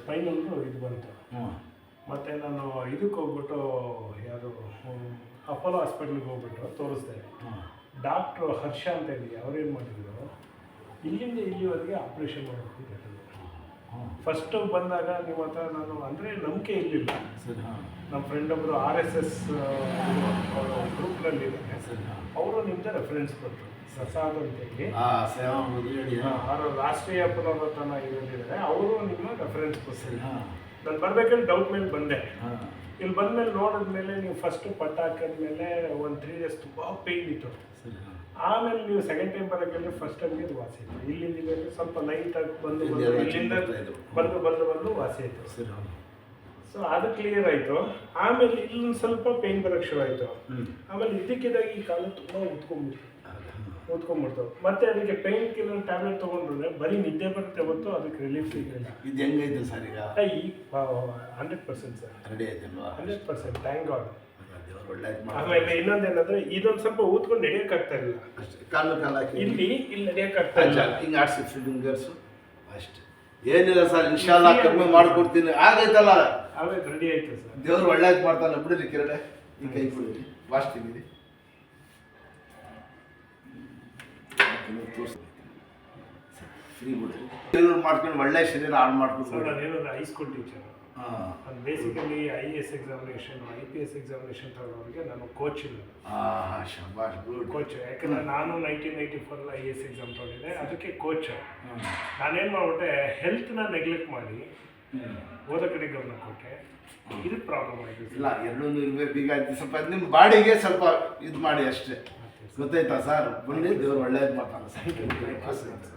Spinal ಇದು ಬಂತು. ಮತ್ತು ನಾನು ಇದಕ್ಕೆ ಹೋಗ್ಬಿಟ್ಟು ಯಾರು ಅಪೋಲೋ ಹಾಸ್ಪಿಟ್ಲಿಗೆ ಹೋಗ್ಬಿಟ್ಟು ತೋರಿಸ್ದೆ. ಡಾಕ್ಟ್ರು ಹರ್ಷ ಅಂತ ಹೇಳಿ ಅವ್ರೇನು ಮಾಡಿದ್ರು, ಇಲ್ಲಿಂದ ಇಲ್ಲಿವರೆಗೆ ಆಪ್ರೇಷನ್ ಮಾಡಬೇಕು ಅಂತ ಹೇಳಿದ್ರು. ಫಸ್ಟು ಬಂದಾಗ ನಿಮ್ಮ ಹತ್ರ ನಾನು ಅಂದರೆ ನಂಬಿಕೆ ಇರಲಿಲ್ಲ. ನಮ್ಮ ಫ್ರೆಂಡ್ ಒಬ್ಬರು RSS ಗ್ರೂಪ್ನಲ್ಲಿದ್ದಾರೆ, ಅವರು ನಿಮ್ಮದೇ ರೆಫರೆನ್ಸ್ ಕೊಟ್ಟರು, ಪ್ರಸಾದ್ ಅಂತೇಳಿ ಅವರು ರಾಷ್ಟ್ರೀಯ ಪುನರುತ್ಥಾನ ಇದರಲ್ಲಿದ್ದಾರೆ, ಅವರು ನಿಮ್ಮ ರೆಫರೆನ್ಸ್ ಕೊಡ್ತಾರೆ. ನಾನು ಬರಬೇಕಂದ್ರೆ ಡೌಟ್ ಮೇಲೆ ಬಂದೆ. ಇಲ್ಲಿ ಬಂದಮೇಲೆ ನೋಡಿದ್ಮೇಲೆ ನೀವು ಫಸ್ಟು ಪಟ್ಟ ಹಾಕಿದ್ಮೇಲೆ ಒಂದು 3 days ತುಂಬ ಪೇಯ್ನ್ ಇತ್ತು. ಆಮೇಲೆ ನೀವು ಸೆಕೆಂಡ್ ಟೈಮ್ ಬರೋಕ್ಕೆ ಫಸ್ಟ್ ಟೈಮ್ಗೆ ಅದು ವಾಸಿ ಆಯಿತು. ಇಲ್ಲಿಂದ ಸ್ವಲ್ಪ ಲೈಟಾಗಿ ಇಲ್ಲಿಂದ ಬಂದು ವಾಸಿ ಆಯಿತು. ಸೊ ಅದು ಕ್ಲಿಯರ್ ಆಯಿತು. ಆಮೇಲೆ ಇಲ್ಲೊಂದು ಸ್ವಲ್ಪ ಪೇಯ್ನ್ ಬರೋಕ್ಕೆ ಶುರು ಆಯಿತು. ಆಮೇಲೆ ಇದ್ದಕ್ಕಿದ್ದಾಗಿ ಈ ಕಾಲು ತುಂಬ ಉತ್ಕೊಂಡ್ಬಿಡ್ತು. ಮತ್ತೆ ಅದಕ್ಕೆ ಪೇಯ್ನ್ ಕಿಲ್ಲರ್ ಟ್ಯಾಬ್ಲೆಟ್ ತೊಗೊಂಡ್ರೆ ಬರೀ ನಿದ್ದೆ ಬರುತ್ತೆ ಹೊತ್ತು ಅದಕ್ಕೆ ರಿಲೀಫ್ ಸಿಗಲಿಲ್ಲ. ಇದು ಹೆಂಗೈತೆ ಸರ್ ಈಗ? 100% ಸರ್, ರೆಡಿ ಆಯ್ತಲ್ವಾ? 100%, ಥ್ಯಾಂಕ್ ಗಾಡ್. ಒಳ್ಳೇದು. ಆಮೇಲೆ ಇನ್ನೊಂದೇನಂದ್ರೆ ಇದೊಂದು ಸ್ವಲ್ಪ ಊದ್ಕೊಂಡು ನಡೆಯೋಕ್ಕಾಗ್ತಾ ಇಲ್ಲ. ಕಾಲು ಹಾಕಿ ಇಲ್ಲಿ ನಡೆಯೋಕ್ಕಾಗ್ತಾ ಇಲ್ಲ. ಹಿಂಗೆ ಆಡ್ಸಿ ಫಿಂಗರ್ಸು ಅಷ್ಟೇ, ಏನಿಲ್ಲ ಸರ್. ಇನ್ಶಾಲ್ಲ ಕಮ್ಮಿ ಮಾಡ್ಕೊಡ್ತೀನಿ. ಆಗೈತಲ್ಲ, ಆಮೇಲೆ ರೆಡಿ ಆಯ್ತು ಸರ್. ದೇವ್ರು ಒಳ್ಳೇದು ಮಾಡ್ತಾನೆ. ಬಿಡಿರಿ ಕೆರಡೆ, ಈ ಕೈ ಕೊಡಿರಿ, ವಾಶ್ ತೆಗೀರಿ. ಫ್ರೀ ಬಿಡ್ರಿ, ಏನಾದ್ರು ಮಾಡ್ಕೊಂಡು ಒಳ್ಳೆ ಶರೀರ ಹಾಳು ಮಾಡ್ಕೊಂಡು. ನಾನೇನಾದ್ರು ಹೈಸ್ಕೂಲ್ ಟೀಚರ್, ನಾನು basically IAS examination, IPS examination ತಗೊಳ್ಳೋರಿಗೆ ನಾನು ಕೋಚ್ ಇಲ್ಲ. ಕೋಚ್, ಯಾಕಂದರೆ ನಾನು 1994 IAS ಎಕ್ಸಾಮ್ ತೊಗೊಂಡಿದ್ದೆ, ಅದಕ್ಕೆ ಕೋಚ್. ನಾನೇನು ಮಾಡಿಬಿಟ್ಟೆ, ಹೆಲ್ತ್ನ ನೆಗ್ಲೆಕ್ಟ್ ಮಾಡಿ ಓದೋ ಕಡೆ ಗಮನ ಕೊಟ್ಟೆ. ಇದು ಪ್ರಾಬ್ಲಮ್ ಆಗಿದೆ. ಇಲ್ಲ, ಎರಡೂ ಇರಬೇಕು. ಈಗ ಸ್ವಲ್ಪ ನಿಮ್ಮ ಬಾಡಿಗೆ ಸ್ವಲ್ಪ ಇದು ಮಾಡಿ ಅಷ್ಟೇ. ಗೊತ್ತಾಯ್ತಾ ಸರ್? ಬನ್ನಿ, ದೇವ್ರು ಒಳ್ಳೇದು ಮಾಡ್ತಾನೆ ಸರ್.